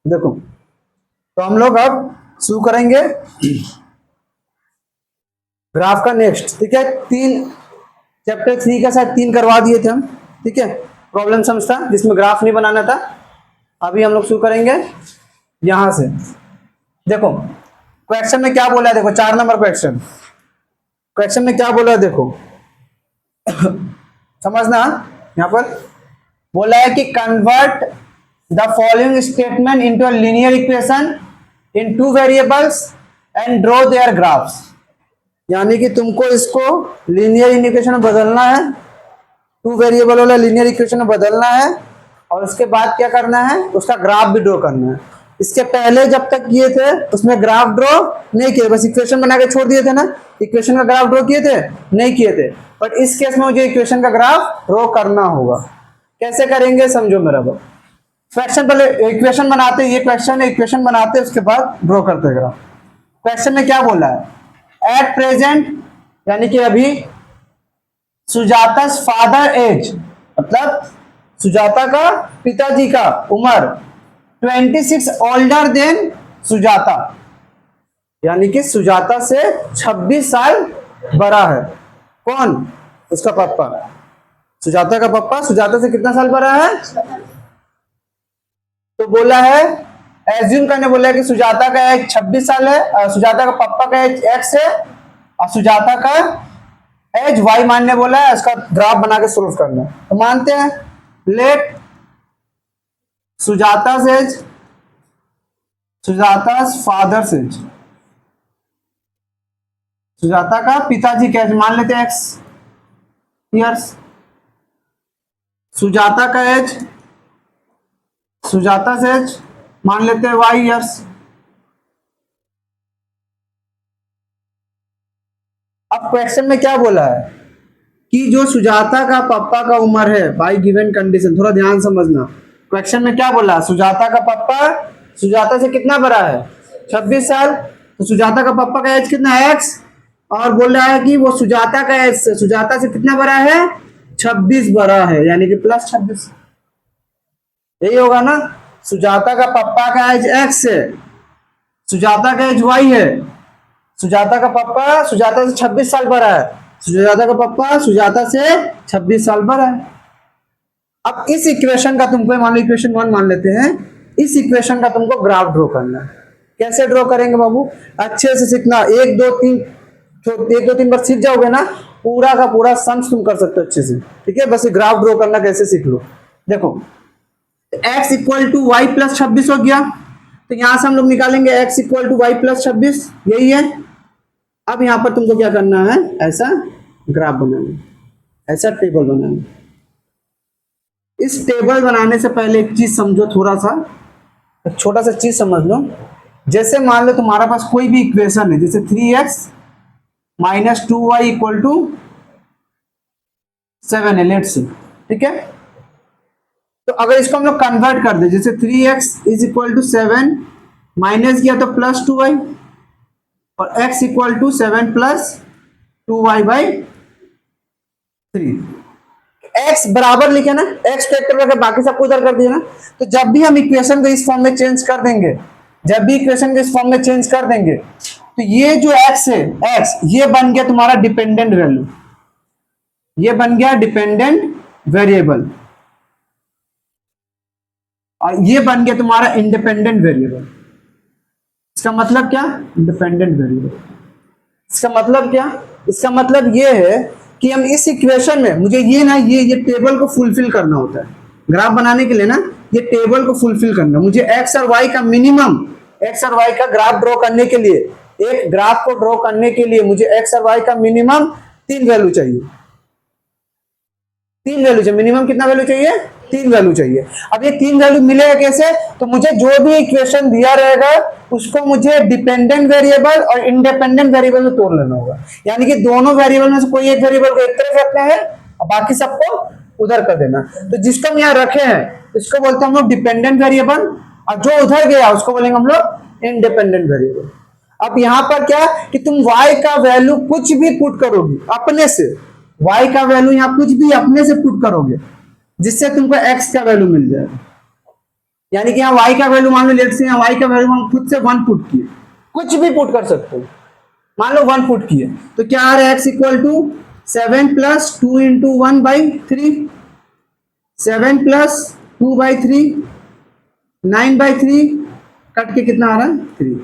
देखो, तो हम लोग अब शुरू करेंगे ग्राफ का नेक्स्ट। ठीक है, चैप्टर 3 का शायद 3 करवा दिए थे हम। ठीक है, प्रॉब्लम समझता जिसमें ग्राफ नहीं बनाना था। अभी हम लोग शुरू करेंगे यहां से। देखो क्वेश्चन में क्या बोला है, देखो 4 नंबर क्वेश्चन में क्या बोला है देखो समझना। यहां पर बोला है कि convert the following statement into a linear equation in 2 variables and draw their graphs. यानी कि तुमको इसको लीनियर इक्वेशन में बदलना है, 2 वेरिएबल वाला लीनियर इक्वेशन में बदलना है, और उसके बाद क्या करना है, उसका ग्राफ भी ड्रॉ करना है। इसके पहले जब तक किए थे उसमें ग्राफ ड्रॉ नहीं किए, बस इक्वेशन बना के छोड़ दिए थे ना। इक्वेशन का ग्राफ ड्रॉ किए थे? नहीं किए थे। बट इस केस में मुझे इक्वेशन का ग्राफ ड्रॉ करना होगा। कैसे करेंगे समझो मेरा बात। क्वेश्चन पहले इक्वेशन बनाते, ये क्वेश्चन है, इक्वेशन बनाते उसके बाद ड्रॉ करते ग्राफ। क्वेश्चन में क्या बोला है, एट प्रेजेंट यानी कि अभी सुजाता फादर एज, मतलब सुजाता का पिताजी का उम्र 26 ओल्डर देन सुजाता, यानी कि सुजाता से 26 साल बड़ा है। कौन? उसका पापा, सुजाता का पापा सुजाता से कितना साल बड़ा है? तो बोला है, एज्यूम करने बोला है कि सुजाता का एज 26 साल है, सुजाता का पापा का एज x है, और सुजाता का एज y मानने बोला है। उसका ग्राफ बना के सोल्व करना है। तो मानते हैं, let Sujata age, Sujata father age, Sujata का पिताजी का एज मान लेते हैं x ईयर्स, सुजाता का एज, सुजाता से एज मान लेते हैं y ईयर्स। अब क्वेश्चन में क्या बोला है कि जो सुजाता का पापा का उम्र है बाय गिवन कंडीशन, थोड़ा ध्यान समझना। क्वेश्चन में क्या बोला, सुजाता का पापा सुजाता से कितना बड़ा है? 26 साल। तो सुजाता का पापा का एज कितना है? x, और बोल रहा है कि वो सुजाता का एज सुजाता से कितना बड़ा है? 26 बड़ा है, यानी कि प्लस 26। यही होगा ना। सुजाता का पापा का एज x है, सुजाता का एज y है, सुजाता का पापा सुजाता से 26 साल बड़ा है, सुजाता का पापा सुजाता से 26 साल बड़ा है। अब इस इक्वेशन का तुमको मान लो इक्वेशन 1 मान लेते हैं, इस इक्वेशन का तुमको ग्राफ ड्रॉ करना है। कैसे ड्रॉ करेंगे बाबू? अच्छे से सीखना, 1 2 3 बार सीख जाओगे ना, पूरा का पूरा सम्स तुम कर सकते हो अच्छे से। ठीक है, बस ग्राफ ड्रॉ करना कैसे सीख लो। देखो x equal to y plus 26 हो गया, तो यहां से हम लोग निकालेंगे x equal to y plus 26, यही है। अब यहां पर तुमको क्या करना है, ऐसा ग्राफ बनाना, ऐसा टेबल बनाना। इस टेबल बनाने से पहले एक चीज समझो, थोड़ा सा एक छोटा सा चीज समझ लो। जैसे मान लो तुम्हारा पास कोई भी इक्वेशन है, जैसे 3x minus 2y equal to 7 है, लेट्स से। ठीक है, तो अगर इसको हम लोग कन्वर्ट कर दे, जैसे 3x is equal to 7 minus किया तो प्लस 2y, और x equal to 7 plus 2y by 3। x बराबर लिखे ना, x फैक्टर करके बाकी सबको उधर कर दिया ना। तो जब भी हम इक्वेशन को इस फॉर्म में चेंज कर देंगे, जब भी इक्वेशन को इस फॉर्म में चेंज कर देंगे, तो ये जो x है, x ये बन गया तुम्हारा डिपेंडेंट वैल्यू, ये बन गया डिपेंडेंट वेरिएबल, और ये बन गया तुम्हारा इंडिपेंडेंट वेरिएबल। इसका मतलब क्या? Independent variable. इसका मतलब क्या? इसका मतलब ये है कि हम इस इक्वेशन में, मुझे ये ना ये टेबल को फुलफिल करना होता है ग्राफ बनाने के लिए ना, ये टेबल को फुलफिल करना। मुझे x और y का मिनिमम, x और y का ग्राफ ड्रॉ करने के लिए, एक ग्राफ को ड्रॉ करने के लिए मुझे x और y का मिनिमम 3 वैल्यू चाहिए। 3 वैल्यू चाहिए, मिनिमम कितना वैल्यू चाहिए? 3 वैल्यू चाहिए। अब ये 3 वैल्यू मिलेगा कैसे? तो मुझे जो भी इक्वेशन दिया रहेगा उसको मुझे डिपेंडेंट वेरिएबल और इंडिपेंडेंट वेरिएबल में तोड़ लेना होगा। यानी कि दोनों वेरिएबल में से कोई एक वेरिएबल को एक तरफ रखना है और बाकी सबको उधर कर देना। तो जिसको हम यहाँ रखे हैं इसको बोलते हैं हम लोग डिपेंडेंट वेरिएबल, और जो उधर गया उसको बोलेंगे हम लोग इंडिपेंडेंट वेरिएबल। अब यहाँ पर क्या कि तुम y का वैल्यू कुछ भी पुट करोगे अपने से, y का वैल्यू यहाँ कुछ भी अपने से पुट करोगे जिससे तुमको x का वैल्यू मिल जाएगा। यानी कि यहाँ y का वैल्यू मान लो, लेट से यहाँ y का वैल्यू हम खुद से 1 पुट किए, कुछ भी पुट कर सकते हो, मान लो 1 पुट किए, तो क्या आ रहा है x equal to 7 plus 2 into 1/3, 7 plus 2/3, 9/3, cut के कितना आ रहा है 3।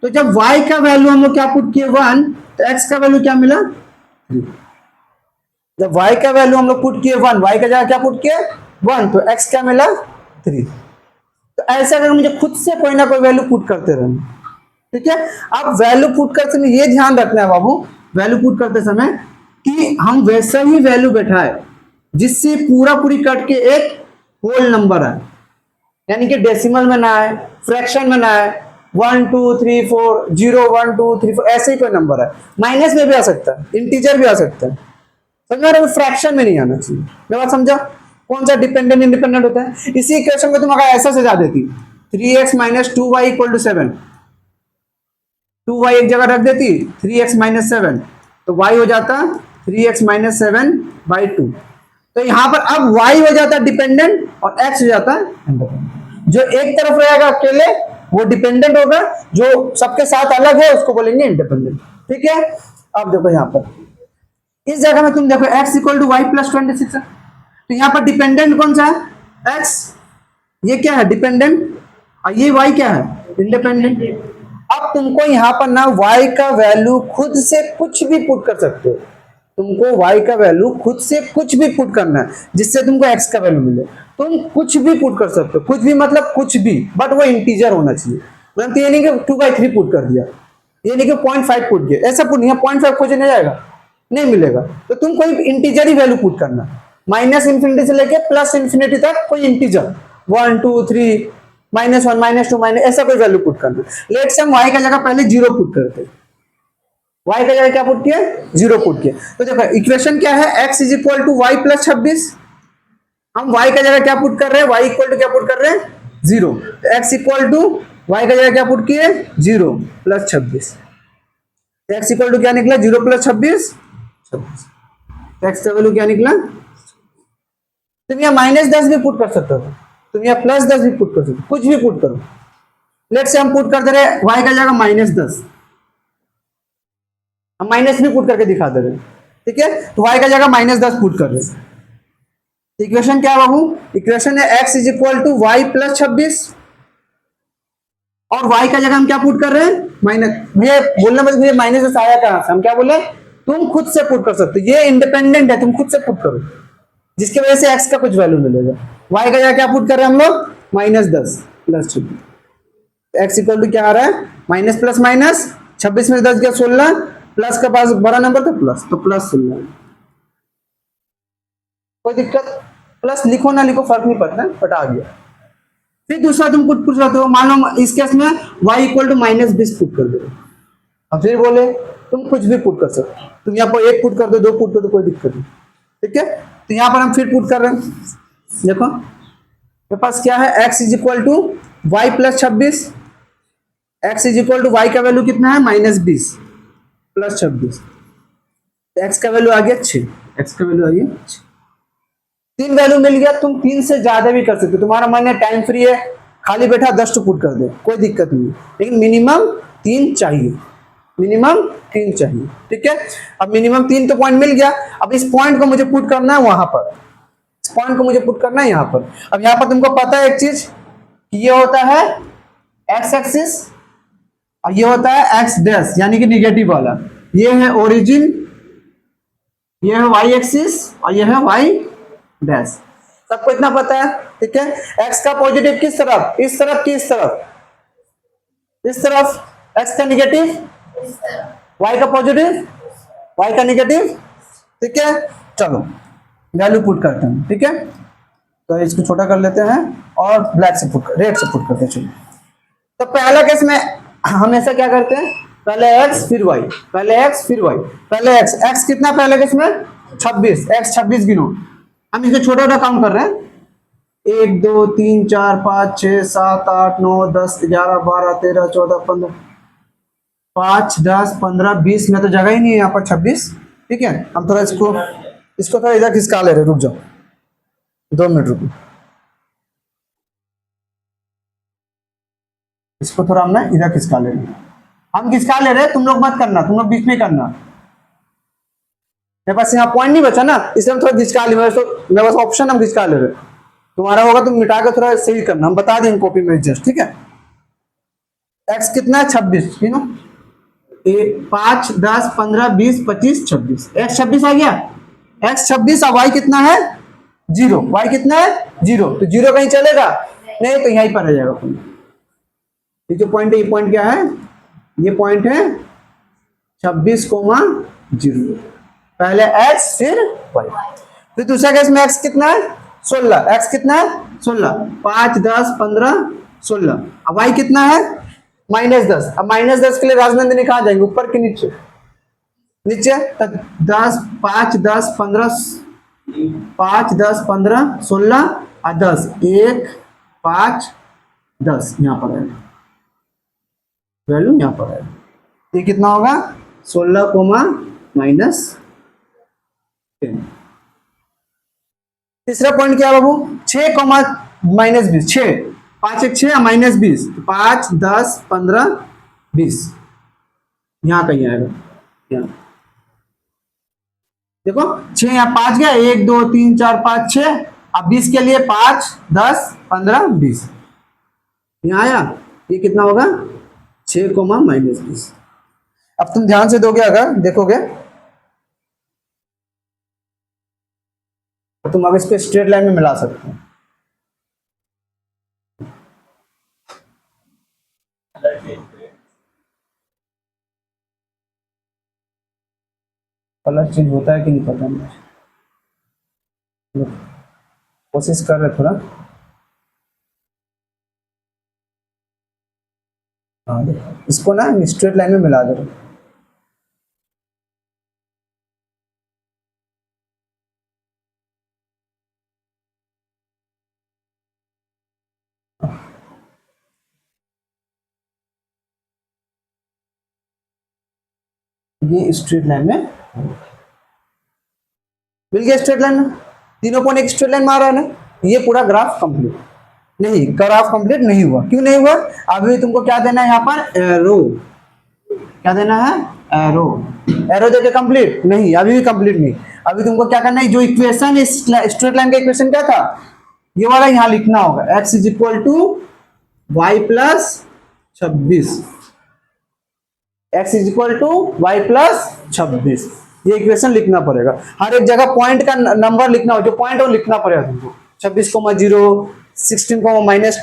तो जब y का वैल्यू हम लोग क्या पुट किए 1, तो x का वैल्यू क्या मिला 3। जब y का वैल्यू हम लोग पुट किए 1, y का जगह क्या पुट किए 1, तो x क्या मिला 3। तो ऐसे अगर मुझे खुद से कोई ना कोई वैल्यू पुट करते रहना, ठीक है। अब वैल्यू पुट करते समय ये ध्यान रखना है बाबू, वैल्यू पुट करते समय कि हम वैसा ही वैल्यू बैठाए जिससे पूरा पूरी कट के एक होल नंबर आए, यानी कि डेसिमल में ना आए, फ्रैक्शन में ना आए, 1 2 3 4 0 1 2 3 4 ऐसे ही कोई नंबर है, माइनस में भी आ सकता है, इंटीजर भी आ सकता है, समझ रहे हो, फ्रैक्शन में नहीं आना चाहिए। मैं बात समझा, कौन सा डिपेंडेंट इंडिपेंडेंट होता है। इसी इक्वेशन को तुम अगर ऐसा सजा देती 3x minus 2y equal to 7, 2y एक जगह रख देती 3x माइनस 7, तो y हो जाता 3x माइनस 7/2। तो यहां पर अब y हो जाता डिपेंडेंट और x हो जाता इंडिपेंडेंट। जो एक तरफ रहेगा अकेले वो डिपेंडेंट होगा, जो सबके साथ अलग है उसको बोलेंगे इंडिपेंडेंट, ठीक है। अब देखो यहां पर इस जगह में तुम देखो x equal to y plus 26 है, तो यहां पर डिपेंडेंट कौन सा है x, ये क्या है डिपेंडेंट, और ये y क्या है इंडिपेंडेंट। अब तुमको यहां पर ना y का वैल्यू खुद से कुछ भी पुट कर सकते हो, तुमको y का वैल्यू खुद से कुछ भी पुट करना है जिससे तुमको x का वैल्यू मिले, तुम कुछ भी पुट कर सकते हो, कुछ भी मतलब कुछ भी, बट वो इंटीजर होना चाहिए। मतलब ये नहीं कि 2/3 पुट कर दिया, ये नहीं कि 0.5 पुट किया, ऐसा पुट नहीं, 0.5 खोजने नहीं जाएगा, नहीं मिलेगा। तो तुम कोई इंटीजर ही वैल्यू पुट करना, माइनस इंफिनिटी से लेके प्लस इंफिनिटी तक कोई इंटीजर 1 2 3 -1 -2 माइनस ऐसा कोई वैल्यू पुट करना। लेट से हम y का जगह पहले 0 पुट करते, y का जगह क्या पुट किया 0 पुट किया। तो देखो इक्वेशन क्या है, x is equal to y plus 26, हम y का जगह क्या पुट कर रहे हैं, y इक्वल टू क्या पुट कर रहे हैं 0, तो x इक्वल टू y का जगह क्या पुट किए 0 प्लस 26, x इक्वल टू क्या निकला 0 प्लस 26 26, x का वैल्यू क्या निकला। तुम यहाँ -10 भी पुट कर सकते हो, तुम यहाँ +10 भी पुट कर सकते हो, कुछ भी पुट करो। लेट से हम पुट कर दे रहे y का जगह -10, हम माइनस भी पुट करके दिखा दे रहे, ठीक है। तो y का जगह -10 पुट कर रहे। इक्वेशन क्या है बाबू, इक्वेशन है x is equal to y plus 26, और y का जगह हम क्या पुट कर रहे हैं माइनस। भैया बोलना मत भैया -10 आया कहां से, हम क्या बोले तुम खुद से पुट कर सकते हो, ये इंडिपेंडेंट है, तुम खुद से पुट करो जिसकी वजह से x का कुछ वैल्यू मिलेगा। y का जगह क्या पुट कर रहे हैं हम लोग -10 प्लस 26, x इक्वल टू क्या आ रहा है माइनस प्लस माइनस, 26 में 10 गया 16, प्लस का पास बड़ा नंबर था प्लस, तो प्लस 16, कोई दिक्कत, प्लस लिखो ना लिखो फर्क नहीं पड़ता, बट आ गया। फिर दूसरा तुम कुछ पूछ रहे हो, मान लो इस केस में y इक्वल टू -20 पुट कर दो, अब फिर बोले तुम कुछ भी पुट कर सकते हो, तुम यहाँ पर 1 पुट कर दो 2 पुट कर दो कोई दिक्कत नहीं, ठीक है। तो यहाँ पर हम फिर पुट कर रहे हैं, देखो मेरे पास क्या है x is equal to y plus 26, x is equal to y का वैल्यू कितना है -20 प्लस 26, x का वैल्यू आ गया 6, x का वैल्यू आ गया 6, 3 वैल्यू मिल गया। तुम 3 से ज्यादा भी कर सकते हो, तुम्हारा मन है टाइम फ्री है खाली बैठा 10 पुट कर दे कोई दिक्कत नहीं, लेकिन मिनिमम 3 चाहिए, मिनिमम 3 चाहिए, ठीक है। अब मिनिमम 3 तो पॉइंट मिल गया, अब इस पॉइंट को मुझे पुट करना है वहां पर, इस पॉइंट को मुझे पुट करना है यहाँ पर। अब यहाँ पर तुमको पता है एक चीज, ये होता है एक्स एक्सिस और ये होता है एक्स डैश यानी कि निगेटिव वाला, ये है ओरिजिन, ये है वाई एक्सिस और ये है वाई डैश, सबको इतना पता है, ठीक है। एक्स का पॉजिटिव किस तरफ, इस तरफ की इस तरफ, इस तरफ, एक्स का निगेटिव वाई का पॉजिटिव, वाई का निगेटिव, ठीक है। चलो वैल्यू पुट करते हैं, ठीक है। तो इसको छोटा कर लेते हैं और ब्लैक से पुट रेड से पुट करते हैं, चलिए। तो पहला केस में हमेशा क्या करते हैं, पहले x फिर y, पहले x फिर y, पहले x, x कितना पहले केस में 26, x 26 गिनो, हम इसे छोटा छोटा काउंट कर रहे हैं, 1 2 3 4 5 6 7 8 9 10 11 12 13 14 15 5 10 15 20 में तो जगह ही नहीं है यहाँ पर 26, ठीक है। हम थोड़ा इसको थोड़ा इधर खिसका ले रहे, रुक जाओ 2 मिनट रुको। इसको थोड़ा हमने इधर खिसका ले रहे हैं, हम खिसका ले रहे हैं, तुम लोग मत करना, तुम लोग बीच में करना। मेरे पास यहाँ पॉइंट नहीं बचा ना, इसलिए हम थोड़ा खिसका ले, मेरे पास ऑप्शन हम खिसका ले रहे। तुम्हारा होगा तुम मिटा के थोड़ा सही करना, हम बता देंगे कॉपी में जस्ट, ठीक है। एक्स कितना है 26, यू नो 5 10 15 20 25 26, एक्स 26 आ गया, एक्स 26। अब वाई कितना है 0, वाई कितना है 0, तो 0 कहीं चलेगा नहीं, तो यहीं पर रह जाएगा। ये जो पॉइंट है, ये पॉइंट क्या है, ये पॉइंट है 26,0, पहले एक्स फिर वाई। फिर दूसरा केस में एक्स कितना है 16, एक्स कितना है 16, 5 10 15 16। अब वाई कितना है -10। अब -10 के लिए राजनंदिनी कहाँ जाएंगे, ऊपर के नीचे, नीचे, तो 10 5 10 15 5 10 15 16 और 10 1 5 10 यहाँ पर है वैल्यू, यहाँ पर है। ये कितना होगा 16 -10। तीसरा पॉइंट क्या है बाबू, 6 -20, 6 5 1 6 -20, 5 10 15 20 यहाँ कहीं आएगा। यहाँ देखो 6 यहाँ 5 गया, 1 2 3 4 5 6, अब 20 के लिए 5 10 15 20 यहाँ आया। ये कितना होगा 6 -20। अब तुम ध्यान से दोगे, अगर देखोगे तो तुम अब इसको स्ट्रेट लाइन में मिला सकते हो। कलर चेंज होता है कि नहीं पता नहीं, कोशिश कर रहे थोड़ा। हाँ देखो, इसको ना स्ट्रेट लाइन में मिला दे रहे। ये स्ट्रेट लाइन में मिल गया, स्ट्रेट लाइन में तीनों पॉइंट एक स्ट्रेट लाइन में आ रहा है ना। ये पूरा ग्राफ कंप्लीट नहीं, ग्राफ कंप्लीट नहीं हुआ। क्यों नहीं हुआ, अभी तुमको क्या देना है यहाँ पर, एरो। क्या देना है, एरो। एरो देके कंप्लीट नहीं, अभी भी कंप्लीट नहीं। अभी तुमको क्या करना है, जो इक्वेशन स्ट्रेट लाइन का इक्वेशन क्या था, ये वाला यहाँ लिखना होगा, x = y + 26, x = y + 26। ये इक्वेशन लिखना पड़ेगा, हर एक जगह पॉइंट का नंबर लिखना हो, जो पॉइंट हो लिखना पड़ेगा तुमको, 26,0 16, -10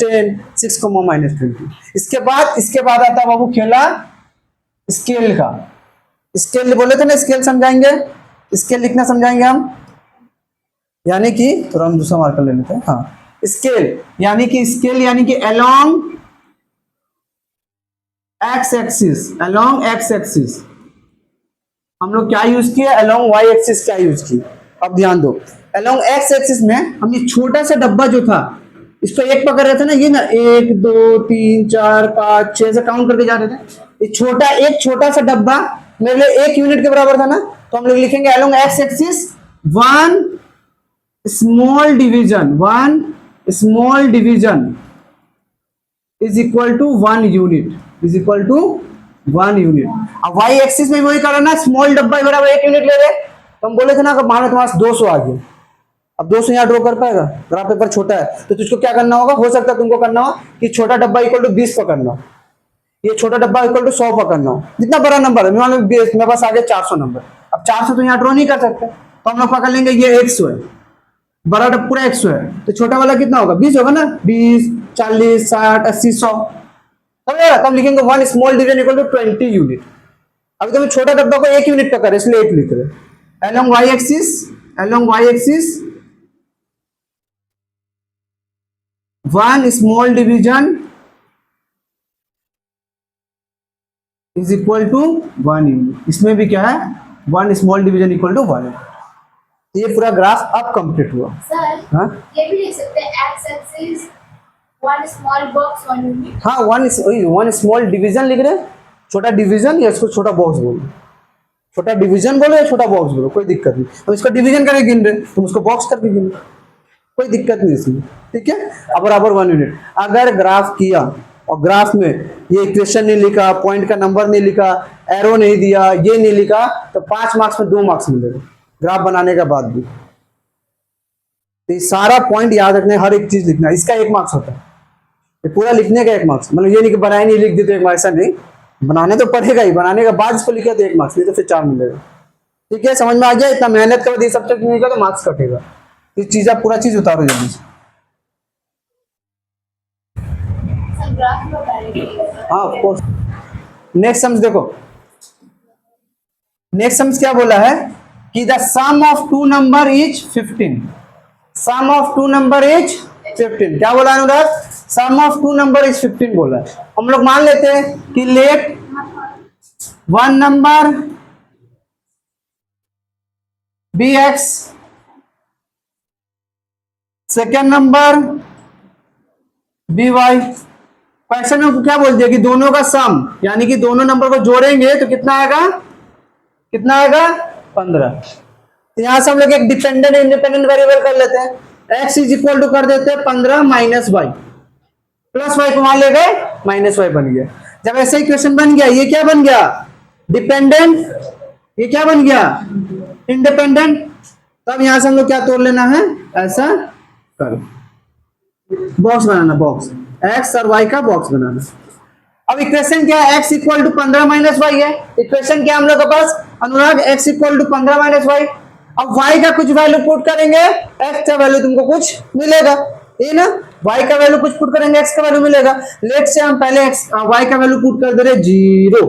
6, -20। इसके बाद आता है बाबू खेला स्केल का। स्केल बोले थे ना, स्केल समझाएंगे, स्केल लिखना समझाएंगे हम, यानी कि थोड़ा हम दूसरा मार्कर ले लेते हैं। हाँ स्केल यानी कि along X axis, along X axis हम लोग क्या यूज किए, अलोंग वाई एक्सिस क्या यूज किए। अब ध्यान दो, अलोंग एक्स एक्सिस में हम ये छोटा सा डब्बा जो था, इसको एक पकड़ रहे थे ना, ये ना 1 2 3 4 5 6 से काउंट करके जा रहे थे। ये छोटा सा डब्बा मेरे लिए 1 यूनिट के बराबर था ना, तो हम लोग लिखेंगे along X axis 1 small division is equal to 1 unit, अब वाई एक्सिस में वही कर रहा ना, स्मॉल डब्बा बराबर 1 यूनिट ले रहे। तो हम बोले थे ना, मानो तुम्हारे पास 200 आ गया, अब 200 यहाँ ड्रॉ कर पाएगा, ग्राफ पेपर छोटा है, तो तुझको क्या करना होगा, हो सकता है तुमको करना हो कि छोटा डब्बा = 20 पकड़ना, ये छोटा डब्बा = 100 पकड़ना हो। जितना बड़ा नंबर है, मेरे पास आ गया 400 नंबर, अब 400 तो यहाँ ड्रॉ नहीं कर सकते, तो हम लोग पकड़ लेंगे ये 100 है, बड़ा डब्बा पूरा 100 है, तो छोटा वाला कितना होगा 20 होगा ना, 20 40 60 80 100, तब लिखेंगे 1 स्मॉल डिवीजन = 20 यूनिट। अभी तो छोटा डब्बा को 1 यूनिट पकड़, इसलिए 1 लिख रहे। Along Y axis 1 small division is equal to 1 unit. इसमें भी क्या है, 1 स्मॉल डिवीजन = 1। ये पूरा ग्राफ अब कंप्लीट हुआ सर। हाँ ये भी लिख सकते हैं, x axis 1 small box 1 unit. हाँ 1 स्मॉल डिवीजन लिख रहे हैं, छोटा डिवीजन या इसको छोटा बॉक्स बोलो, छोटा डिवीजन बोलो या छोटा बॉक्स बोलो, कोई दिक्कत नहीं। हम इसको डिवीजन करके गिन रहे, तुम उसको बॉक्स करके गिन रहे, कोई दिक्कत नहीं इसमें, ठीक है। अब बराबर 1 यूनिट अगर ग्राफ किया और ग्राफ में ये इक्वेशन नहीं लिखा, पॉइंट का नंबर नहीं लिखा, एरो नहीं दिया, ये नहीं लिखा, तो 5 मार्क्स में 2 मार्क्स मिलेगा ग्राफ बनाने के बाद भी। तो ये सारा पॉइंट याद रखना है, हर एक चीज लिखना है, इसका 1 मार्क्स होता है, ये पूरा लिखने का 1 मार्क्स। मतलब ये नहीं कि बनाए नहीं लिख दी तो 1 मार्क्स, ऐसा नहीं, बनाने तो पड़ेगा ही, बनाने के बाद इसको लिखे तो 1 मार्क्स, नहीं तो फिर 4 मिलेगा। ठीक है, समझ में आ गया? इतना मेहनत कर दी सब्जेक्ट नहीं का तो मार्क्स कटेगा। ये चीज आप पूरा चीज उतारो जल्दी से। सर ग्राफ में डायरेक्टली हाँ ऑफ कोर्स। नेक्स्ट सम्स देखो, नेक्स्ट सम्स क्या बोला है कि the sum of two number is 15, sum of two number is 15। क्या बोला Anurag? Sum of two number is 15 बोला है। हम लोग मान लेते हैं कि let one number be X, second number be Y. Question में क्या बोल दिया कि दोनों का सम, यानी कि दोनों नंबर को जोड़ेंगे तो कितना आएगा, कितना आएगा 15। तो यहां से हम लोग एक डिपेंडेंट इंडिपेंडेंट वेरिएबल कर लेते हैं, x इज इक्वल टू कर देते हैं 15 माइनस वाई, प्लस वाई को वहां ले गए माइनस वाई बन गया। जब ऐसा इक्वेशन बन गया, ये क्या बन गया डिपेंडेंट, ये क्या बन गया इंडिपेंडेंट। तब यहां से हम लोग क्या तोड़ लेना है, ऐसा कर बॉक्स बनाना, बॉक्स एक्स और वाई का बॉक्स बनाना। अब इक्वेशन क्या है, x equal to 15 minus Y है। इक्वेशन क्या है हम लोग के पास Anurag, x equal to 15 minus Y. अब y का कुछ वैल्यू पुट करेंगे, x का वैल्यू तुमको कुछ मिलेगा, ये ना, y का वैल्यू कुछ पुट करेंगे, x का वैल्यू मिलेगा। लेट से हम पहले y का वैल्यू पुट कर दे रहे 0,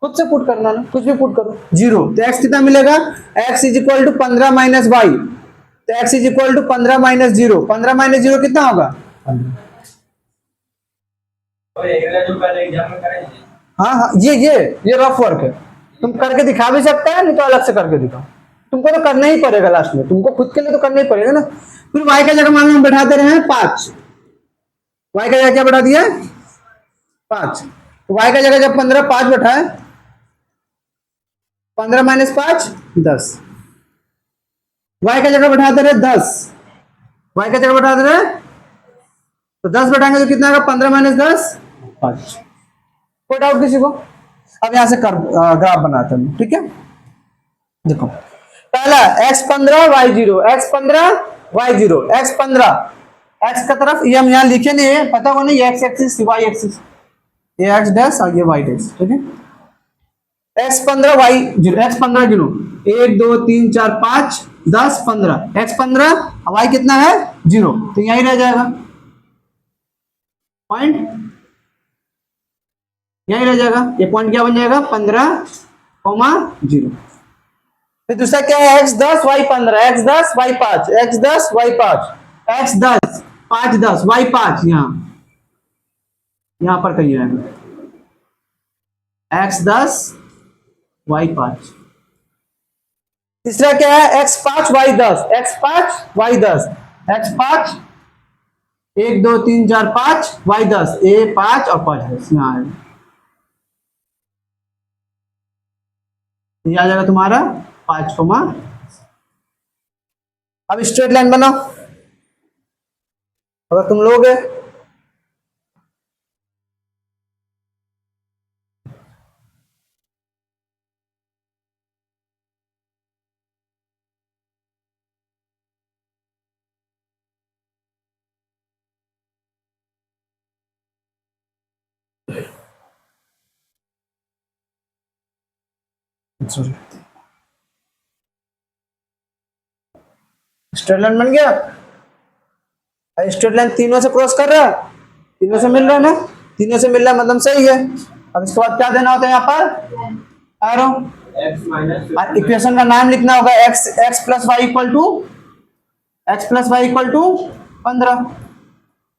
खुद से पुट करना ना, कुछ भी पुट करो 0, तो x कितना मिलेगा, x is equal to 15 minus Y, तो x is equal to 15 minus 0, 15 minus 0 कितना होगा 15। हाँ हाँ, ये रफ वर्क है, तुम करके दिखा भी सकते हैं, नहीं तो अलग से करके दिखाओ, तुमको तो करना ही पड़ेगा लास्ट में, तुमको खुद के लिए तो करना ही पड़ेगा ना। फिर y का जगह मान लो हम बैठा दे रहे हैं 5, y का जगह क्या बैठा दिया 5, तो y का जगह जब 15 5 बैठा है, 15 माइनस 5 10, y का जगह बैठा दे रहे 10, y का जगह बैठा दे रहे तो 10 बैठाएंगे तो कितना आएगा 15 माइनस 10 5। कोई डाउट किसी को? अब यहां से ग्राफ बनाते हैं, ठीक है। देखो पहला x 15 y 0, x 15 y 0, x 15 x का तरफ ये हम यहां लिखे नहीं है, पता हो नहीं, x एक्सिस y एक्सिस, ये x डैश और ये y डैश, ठीक है। x 15 y 0, x 15 गिनो 1 2 3 4 5 10 15, x 15 y कितना है 0, तो यहीं रह जाएगा पॉइंट, यहीं रह जाएगा, ये पॉइंट क्या बन जाएगा 15,0। फिर दूसरा क्या है x 10 y 15, x 10 y 5, x 10 y 5, x 10 5 10 y 5, यहां पर कहीं आएगा x 10 y 5। तीसरा क्या है x 5 y 10, x 5 y 10, x 5 1 2 3 4 5 y 10, a 5 और 5 10, यहां आएगा, ये आ जाएगा तुम्हारा 5, अब स्ट्रेट लाइन बनाओ, अगर तुम लोगे स्ट्रेट लाइन बन गया, स्ट्रेट लाइन तीनों से क्रॉस कर रहा है, तीनों से मिल रहा है ना, तीनों से मिल रहा है मतलब सही है। अब इसके बाद क्या देना होता है यहाँ पर एरो, इक्वेशन का नाम लिखना होगा x plus Y equal to, x plus Y equal to 15।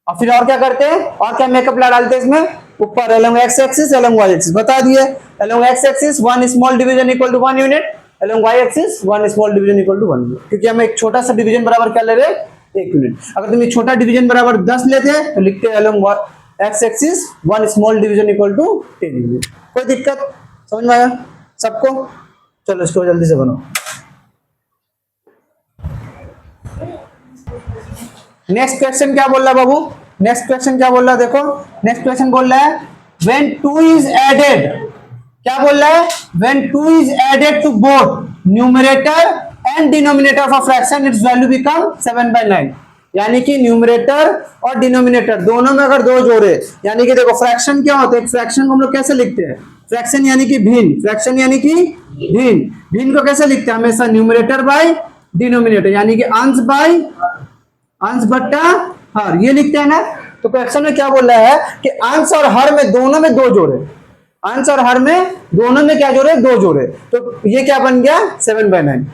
और फिर और क्या करते हैं, और क्या मेकअप ला डालते हैं इसमें, ऊपर along x axis along y axis, बता दिए along x axis 1 small division equal to 1 unit, along y axis 1 small division equal to 1 unit, क्योंकि हम एक छोटा सा डिवीजन बराबर क्या ले रहे हैं 1 यूनिट। अगर तुम एक छोटा डिवीजन बराबर 10 लेते हैं तो लिखते हैं along x axis 1 small division equal to 10 unit. कोई दिक्कत समझ में आया सबको? चलो इसको जल्दी से बनाओ। नेक्स्ट क्वेश्चन क्या बोल रहा है बाबू, नेक्स्ट क्वेश्चन क्या बोल रहा है, देखो नेक्स्ट क्वेश्चन बोल रहा है व्हेन 2 इज एडेड, क्या बोल रहा है, when 2 is added to both numerator and denominator of fraction its value become 7/9। यानी कि न्यूमरेटर और डिनोमिनेटर दोनों में अगर दो जोड़े, यानी कि देखो फ्रैक्शन क्या होता है, फ्रैक्शन को हम लोग कैसे लिखते हैं, फ्रैक्शन यानी कि भिन्न, फ्रैक्शन यानी कि भिन्न, भिन्न को कैसे लिखते हैं हमेशा न्यूमरेटर बाय डिनोमिनेटर, यानी कि अंश बाय अंश बट्टा हर, ये लिखते हैं ना। तो क्वेश्चन में क्या बोल रहा है कि अंश और हर में दोनों में दो जोड़े, अंश और हर में दोनों में क्या जोड़े, दो जोड़े, तो ये क्या बन गया 7/9।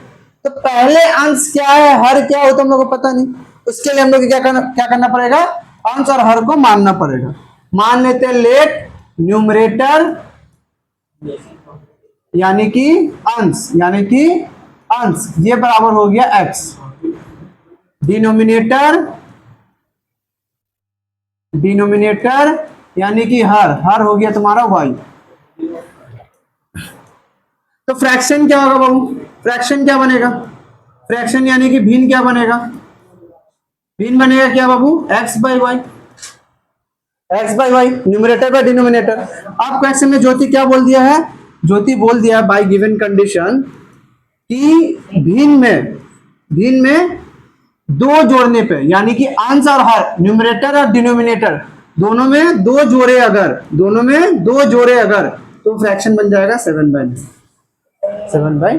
तो पहले अंश क्या है हर क्या हो तो हम लोग को पता नहीं, उसके लिए हम लोग क्या करना पड़ेगा, अंश और हर को मानना पड़ेगा। मान लेते हैं लेट न्यूमरेटर यानी कि अंश, यानी कि अंश ये बराबर हो गया x, डिनोमिनेटर यानी कि हर हो गया तुम्हारा y। तो फ्रैक्शन क्या होगा बाबू, फ्रैक्शन क्या बनेगा, फ्रैक्शन यानी कि भिन्न क्या बनेगा, भिन्न बनेगा क्या बाबू x/y, x/y numerator by denominator. अब क्वेश्चन में ज्योति क्या बोल दिया है, ज्योति बोल दिया बाय गिवन कंडीशन कि भिन्न में दो जोड़ने पे, यानी कि अंश और हर न्यूमरेटर और डिनोमिनेटर दोनों में दो जोड़े अगर, दोनों में दो जोड़े अगर, तो फ्रैक्शन बन जाएगा 7/9।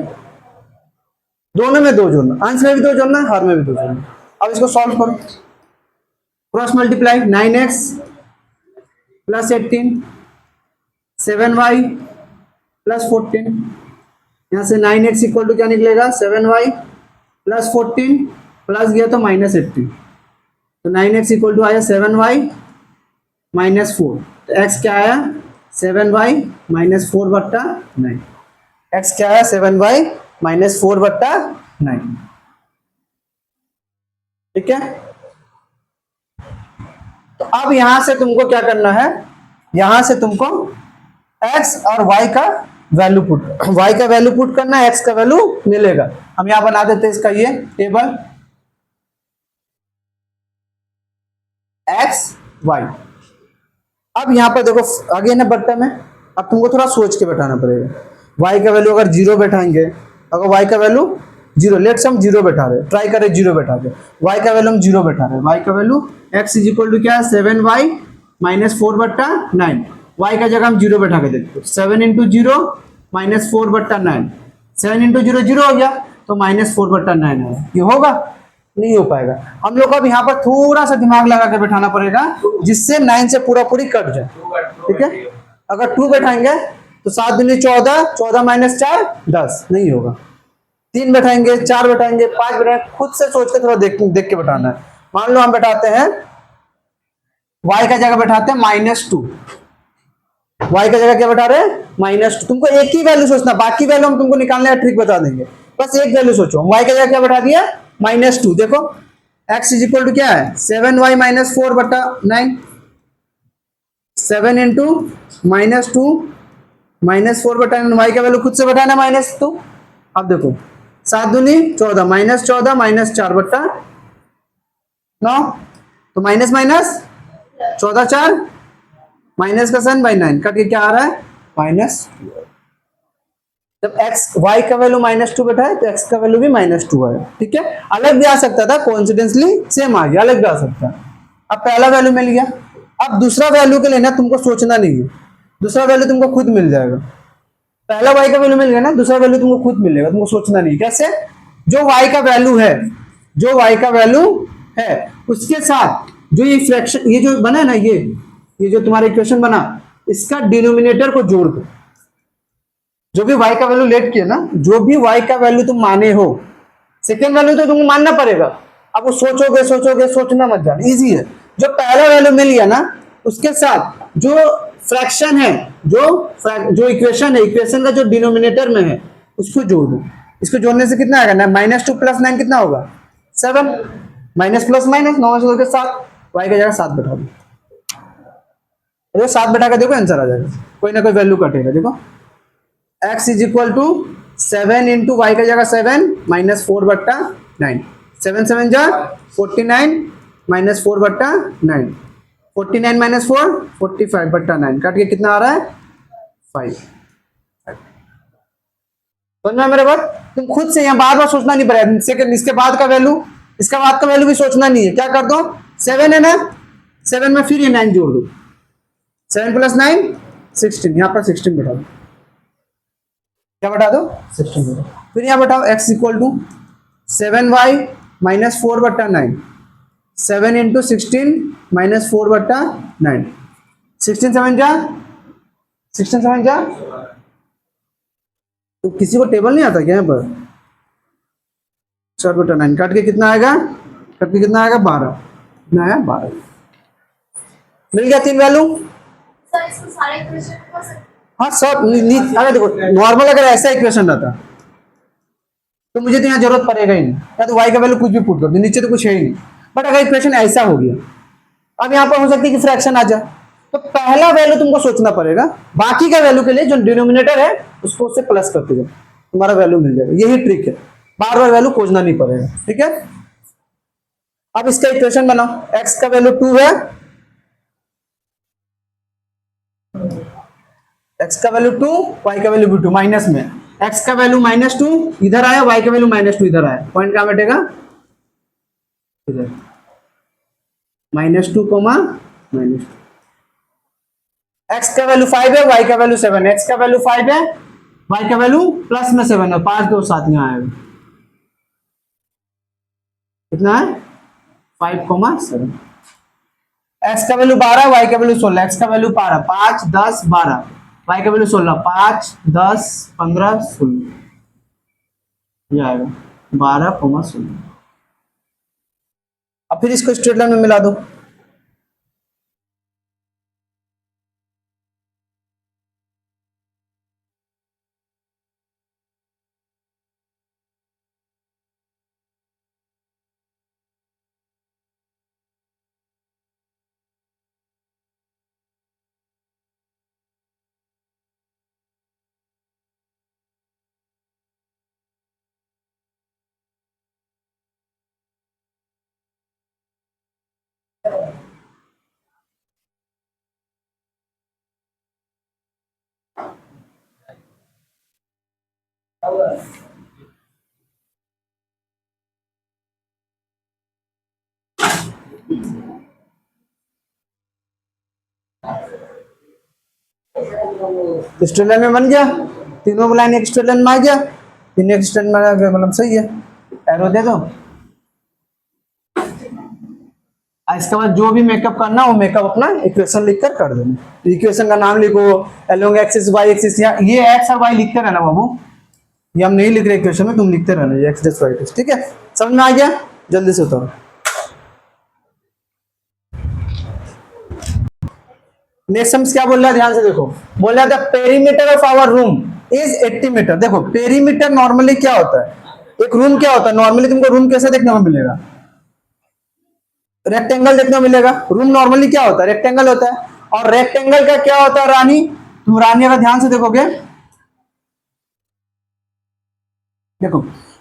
दोनों में दो जोड़ना, अंश में भी दो जोड़ना, हर में भी दो जोड़ना। अब इसको सॉल्व करो, cross multiply 9x plus 18 7y plus 14, यहां से 9x इक्वल टू क्या निकलेगा 7y प्लस 14 प्लस गया तो -18, तो 9x इक्वल टू आया 7y माइनस 4, तो x क्या आया 7y माइनस 4/9, x क्या आया 7y माइनस 4/9, ठीक है। तो अब यहां से तुमको क्या करना है, यहां से तुमको x और y का वैल्यू पुट करना है, x का वैल्यू मिलेगा। हम यहां बना देते हैं इसका ये टेबल x y। अब यहां पर देखो आगे ना बट्टा में, अब तुमको थोड़ा सोच के बैठाना पड़ेगा, y का वैल्यू अगर 0 बैठाएंगे, अगर y का वैल्यू 0, लेट्स हम 0 बैठा रहे, ट्राई करें 0 बैठा के, y का वैल्यू हम 0 बैठा रहे, y का value x is equal to क्या है 7y माइनस 4/9, y का जगह हम 0 बैठा के देखते, 7 इंटू 0 माइनस 4/9, 7 इंटू 0 0 हो गया, तो माइनस 4/9 है, ये होगा नहीं हो पाएगा। हम लोग को अब यहाँ पर थोड़ा सा दिमाग लगा के बैठाना पड़ेगा जिससे 9 से पूरी कट जाए, ठीक है। अगर 2 बैठाएंगे तो 7 दूनी 14, 14 माइनस 4 10, नहीं होगा। 3 बैठाएंगे, 4 बैठाएंगे, 5 बैठाएंगे, खुद से सोच के थोड़ा देख के बैठाना है। मान लो हम बैठाते हैं y का जगह बैठाते हैं -2, y का जगह क्या बैठा रहे हैं -2, तुमको एक ही वैल्यू सोचना, बाकी वैल्यू हम तुमको निकालने का ट्रिक बता देंगे, बस एक वैल्यू सोचो। y का जगह क्या बैठा दिया -2, देखो x इज इक्वल टू क्या है 7y minus 4/9, 7 into -2 minus 4/9, y का वैल्यू खुद से बैठाना -2। अब देखो 7 दूनी 14, -14 माइनस 4/9, तो माइनस 14 4 माइनस का साइन बाई 9 कट के क्या आ रहा है -2। जब x y का वैल्यू -2 बैठा है तो x का वैल्यू भी -2 है, ठीक है। अलग भी आ सकता था, कोइंसिडेंटली सेम आ गया, अलग भी आ सकता है। अब पहला वैल्यू मिल गया, अब दूसरा वैल्यू के लिए ना तुमको सोचना नहीं है, दूसरा वैल्यू तुमको खुद मिल जाएगा। पहला y का वैल्यू मिल गया ना, दूसरा वैल्यू तुमको खुद मिलेगा, तुमको सोचना नहीं। कैसे, जो y का वैल्यू है, जो y का वैल्यू है उसके साथ जो ये फ्रैक्शन, ये जो बना है ना, ये जो तुम्हारा इक्वेशन बना, इसका डिनोमिनेटर को जोड़ दो। जो भी y का वैल्यू लेट किया ना, जो भी y का वैल्यू तुम माने हो, सेकेंड वैल्यू तो तुमको मानना पड़ेगा। अब वो सोचोगे सोचना मत जाना, इजी है। जो पहला वैल्यू मिल गया ना, उसके साथ जो फ्रैक्शन है, जो इक्वेशन है, इक्वेशन का जो डिनोमिनेटर में है उसको जोड़ दो। इसको जोड़ने से कितना आएगा ना, -2 + 9 कितना होगा 7, माइनस प्लस माइनस 9 से 7, y का जगह 7 बैठा दो, 7 बैठा के देखो आंसर आ जाएगा, कोई ना कोई वैल्यू कटेगा। देखो x is equal to 7 into Y का जगह 7 माइनस 4/9, 7 7 जा 49 माइनस 4/9, 49 माइनस 4 45 बट्टा 9 काट के कितना आ रहा है 5। समझना मेरे बात, तुम खुद से यहाँ बार बार सोचना नहीं पड़ेगा। सेकंड इसके बाद का वैल्यू, इसका बाद का वैल्यू भी सोचना नहीं है। क्या कर दो 7 है ना, 7 में फिर ये 9 जोड़ दो, 7 प्लस 9 16, यहाँ पर 16 बैठा दो, क्या बैठा दो 16 बैठा। फिर यहाँ बैठाओ x equal to 7y minus 4 बट्टा 9, 7 इंटू 16 माइनस 4 बट्टा 9, 16 7 जा 16 7 जा। तो किसी को टेबल नहीं आता क्या यहाँ पर? 4 बटा 9 काट के कितना आएगा, काट के कितना आएगा 12, कितना आया 12। मिल गया 3 वैल्यू। सर इसको सारे इक्वेशन कर सकते हैं? हाँ सब अगर देखो नॉर्मल अगर ऐसा इक्वेशन रहता तो मुझे तो यहाँ जरूरत पड़ेगा ही नहीं, या तो y का वैल्यू कुछ भी पुट कर दो, नीचे तो कुछ है ही नहीं। बट अगर इक्वेशन ऐसा हो गया, अब यहाँ पर हो सकती है कि फ्रैक्शन आ जाए, तो पहला वैल्यू तुमको सोचना पड़ेगा, बाकी का वैल्यू के लिए जो डिनोमिनेटर है उसको उससे प्लस करते जाओ, तुम्हारा वैल्यू मिल जाएगा। यही ट्रिक है, बार बार वैल्यू खोजना नहीं पड़ेगा। ठीक है, अब इसका इक्वेशन बनाओ। x का वैल्यू 2 है, x का वैल्यू 2, y का वैल्यू भी 2, माइनस में x का वैल्यू -2 इधर आया, y का वैल्यू -2 इधर आया, पॉइंट कहां बैठेगा इधर, -2 -2। x का वैल्यू 5 है, y का वैल्यू 7 है, x का वैल्यू 5 है, y का वैल्यू प्लस में 7 है, 5 2 7 यहाँ आएगा, कितना है 5,7। x का वैल्यू 12, y का वैल्यू 16, x का वैल्यू 12, 5 10 12, y का वैल्यू 16, 5 10 15 16, ये आएगा 12,16। अब फिर इसको स्ट्रेट लाइन में मिला दो। स्ट्रेट लाइन में बन गया, तीनों लाइन एक स्ट्रेट लाइन में आ गया, तीन एक स्ट्रेट में आ गया, मतलब सही है। एरो दे दो। इसके बाद जो भी मेकअप करना वो मेकअप अपना इक्वेशन लिखकर कर देना। इक्वेशन का नाम लिखो, अलोंग एक्सिस वाई एक्सिस, ये एक्स और वाई लिखते रहना बाबू, ये हम नहीं लिख रहे इक्वेशन में, तुम लिखते रहना ये एक्स डेस वाई डेस। ठीक है, समझ में आ गया? जल्दी से उतारो। नेक्स्ट सम्स क्या बोल रहा है, ध्यान से देखो। बोल रहा था perimeter of our room is 80 metre. देखो पेरीमीटर नॉर्मली क्या होता है, एक रूम क्या होता है, नॉर्मली तुमको रूम कैसे देखने को मिलेगा, रेक्टेंगल देखने को मिलेगा। रूम नॉर्मली क्या होता है, रेक्टेंगल होता है। और रेक्टेंगल का क्या होता है, रानी। तुम रानी अगर ध्यान से देखोगे, देखो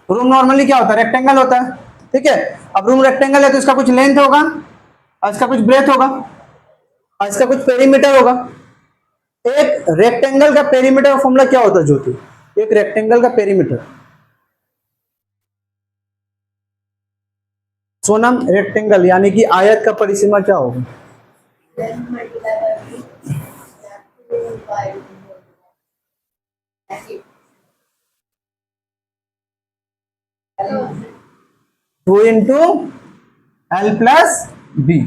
रूम नॉर्मली क्या होता है, रेक्टेंगल होता है। ठीक है, अब रूम रेक्टेंगल है तो इसका कुछ लेंथ होगा और इसका कुछ ब्रेथ होगा और इसका कुछ पेरीमीटर होगा। एक रेक्टेंगल का पेरीमीटर का फॉर्मूला क्या होता है ज्योति, एक रेक्टेंगल का पेरीमीटर, सोनम रेक्टेंगल यानी कि आयत का परिसीमा क्या होगा, two into L plus B,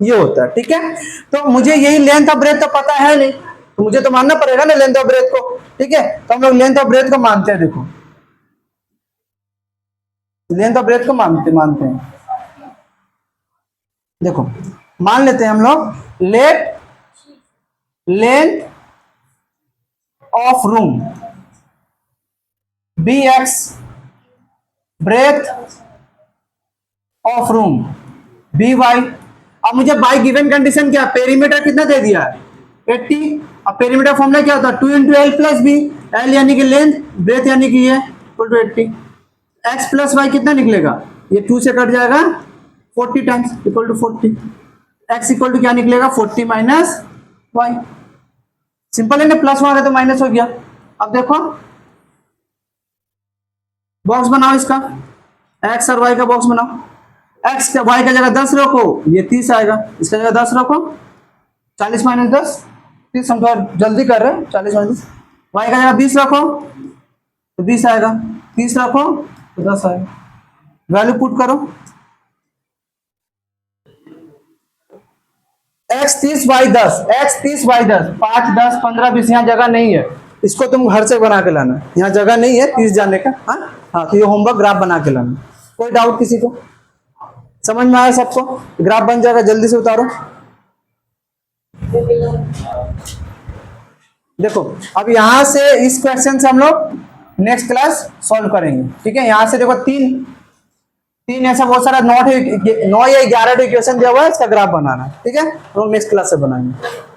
ये होता है। ठीक है, तो मुझे यही लेंथ और ब्रेथ तो पता है नहीं, तो मुझे तो मानना पड़ेगा ना लेंथ और ब्रेथ को। ठीक है, तो हम लोग लेंथ और ब्रेथ को मानते हैं। देखो लेंथ और ब्रेथ को मानते हैं। देखो मान लेते हैं हम लोग, let length of room be x, breadth of room be y. अब मुझे बाय गिवन कंडीशन क्या, पेरीमीटर कितना दे दिया है 80। अब पेरीमीटर फॉर्मूला क्या होता है, 2 into L plus B, L यानी कि लेंथ, ब्रेथ यानी कि ये equal to 80। X plus y कितना निकलेगा, ये 2 से कट जाएगा 40 times equal to 40। x equal to क्या निकलेगा 40 माइनस वाई। सिंपल है ना, प्लस वहां है तो माइनस हो गया। अब देखो बॉक्स बनाओ इसका, x और y का बॉक्स बनाओ। x का y का जगह 10 रखो, ये 30 आएगा। इसका जगह 10 रखो, 40 माइनस 10 30, हम थोड़ा जल्दी कर रहे हैं। 40 माइनस y का जगह 20 रखो तो 20 आएगा, 30 रखो तो 10 आएगा। वैल्यू पुट करो, x 30 y 10, x 30 y 10, 5 10 15 20, यहाँ जगह नहीं है, इसको तुम घर से बना के लाना। यहाँ जगह नहीं है 30 जाने का। हाँ हाँ, तो ये होमवर्क ग्राफ बना के लाना। कोई डाउट किसी को? समझ में आया सबको? ग्राफ बन जाएगा, जल्दी से उतारो। देखो अब यहां से इस क्वेश्चन से हम लोग नेक्स्ट क्लास सॉल्व करेंगे, ठीक है। यहां से देखो तीन ऐसा बहुत सारा 9 या 11 इक्वेशन दिया हुआ है, इसका ग्राफ बनाना है, ठीक है। तो नेक्स्ट क्लास से बनाएंगे।